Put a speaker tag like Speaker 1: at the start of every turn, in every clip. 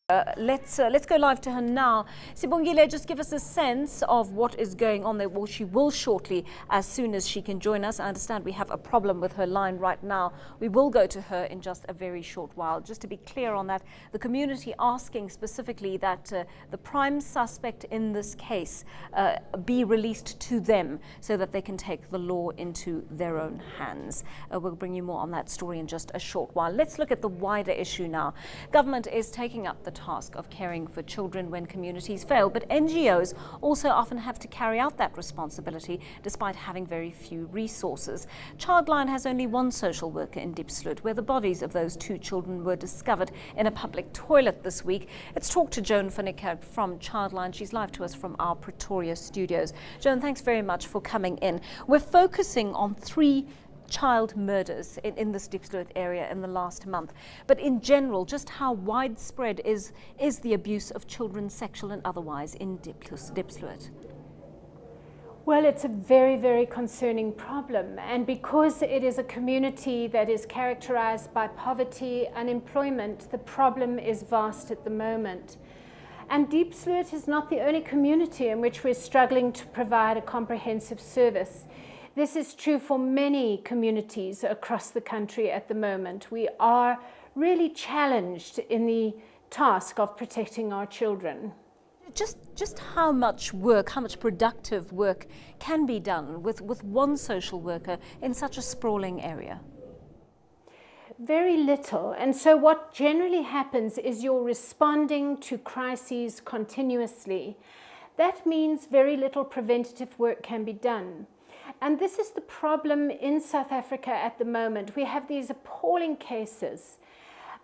Speaker 1: Let's go live to her now. Sibongile, just give us a sense of what is going on there. Well, she will shortly, as soon as she can join us. I understand we have a problem with her line right now. We will go to her in just a very short while. Just to be clear on that, the community asking specifically that the prime suspect in this case be released to them so that they can take the law into their own hands. We'll bring you more on that story in just a short while. Let's look at the wider issue now. Government is taking up the task of caring for children when communities fail, but NGOs also often have to carry out that responsibility despite having very few resources. Childline has only one social worker in Diepsloot, where the bodies of those two children were discovered in a public toilet this week. Let's talk to Joan van Niekerk from Childline. She's live to us from our Pretoria studios. Joan, thanks very much for coming in. We're focusing on three child murders in this Diepsloot area in the last month. But in general, just how widespread is the abuse of children, sexual and otherwise, in Diepsloot?
Speaker 2: Well, it's a very, very concerning problem. And because it is a community that is characterized by poverty, unemployment, the problem is vast at the moment. And Diepsloot is not the only community in which we're struggling to provide a comprehensive service. This is true for many communities across the country at the moment. We are really challenged in the task of protecting our children.
Speaker 1: Just how much work, how much productive work can be done with one social worker in such a sprawling area?
Speaker 2: Very little. And so what generally happens is you're responding to crises continuously. That means very little preventative work can be done. And this is the problem in South Africa at the moment. We have these appalling cases.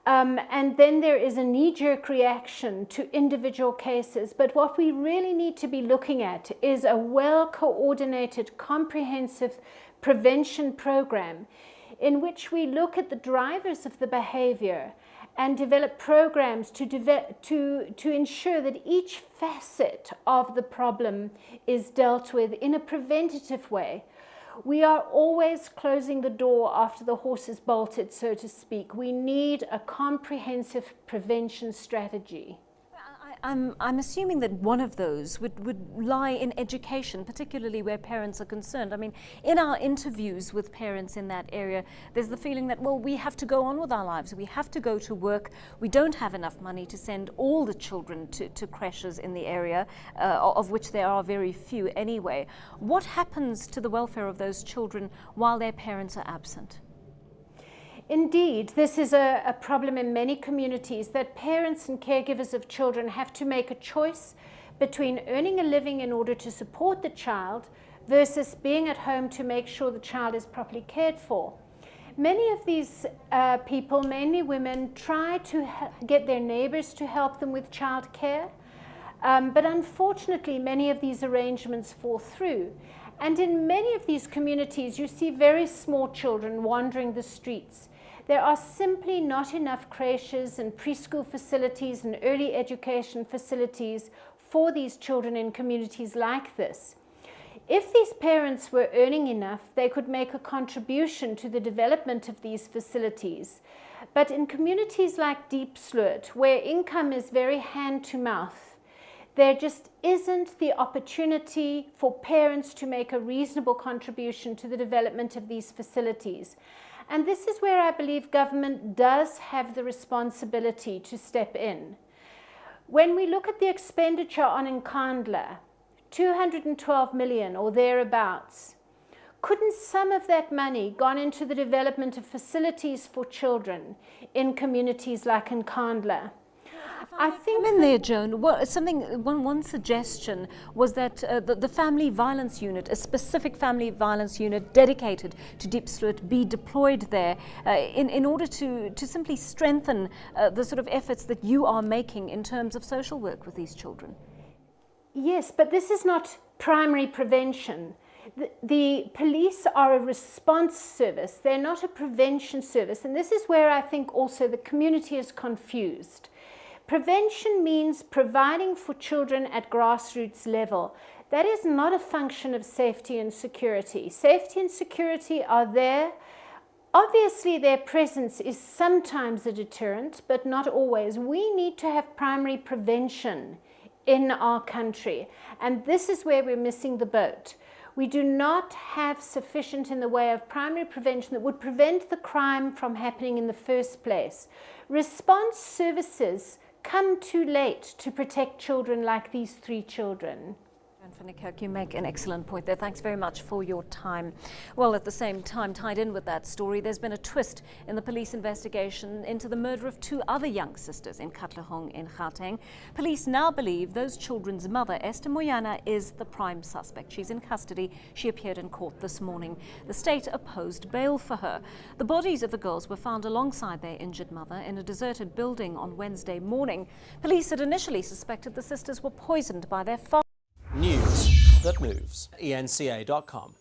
Speaker 2: And then there is a knee-jerk reaction to individual cases. But what we really need to be looking at is a well-coordinated, comprehensive prevention program in which we look at the drivers of the behavior and develop programs to ensure that each facet of the problem is dealt with in a preventative way. We are always closing the door after the horse is bolted, so to speak. We need a comprehensive prevention strategy.
Speaker 1: I'm assuming that one of those would lie in education, particularly where parents are concerned. I mean, in our interviews with parents in that area, there's the feeling that, well, we have to go on with our lives. We have to go to work. We don't have enough money to send all the children to creches in the area, of which there are very few anyway. What happens to the welfare of those children while their parents are absent?
Speaker 2: Indeed, this is a problem in many communities, that parents and caregivers of children have to make a choice between earning a living in order to support the child versus being at home to make sure the child is properly cared for. Many of these people, mainly women, try to get their neighbors to help them with child care, but unfortunately many of these arrangements fall through. And in many of these communities you see very small children wandering the streets. There are simply not enough creches and preschool facilities and early education facilities for these children in communities like this. If these parents were earning enough, they could make a contribution to the development of these facilities. But in communities like Diepsloot, where income is very hand to mouth, there just isn't the opportunity for parents to make a reasonable contribution to the development of these facilities. And this is where I believe government does have the responsibility to step in. When we look at the expenditure on Enca, 212 million or thereabouts, couldn't some of that money gone into the development of facilities for children in communities like Enca?
Speaker 1: I think in there, Joan, one suggestion was that the family violence unit, a specific family violence unit dedicated to Diepsloot, be deployed there in order to simply strengthen the sort of efforts that you are making in terms of social work with these children.
Speaker 2: Yes, but this is not primary prevention. The police are a response service. They're not a prevention service. And this is where I think also the community is confused. Prevention means providing for children at grassroots level. That is not a function of safety and security. Safety and security are there Obviously, their presence is sometimes a deterrent, but not always. We need to have primary prevention in our country, and this is where we're missing the boat. We do not have sufficient in the way of primary prevention that would prevent the crime from happening in the first place. Response services come too late to protect children like these 3 children.
Speaker 1: Joan van Niekerk, you make an excellent point there. Thanks very much for your time. Well, at the same time, tied in with that story, there's been a twist in the police investigation into the murder of 2 other young sisters in Katlehong in Gauteng. Police now believe those children's mother, Esther Moyana, is the prime suspect. She's in custody. She appeared in court this morning. The state opposed bail for her. The bodies of the girls were found alongside their injured mother in a deserted building on Wednesday morning. Police had initially suspected the sisters were poisoned by their father.
Speaker 3: News that moves. enca.com.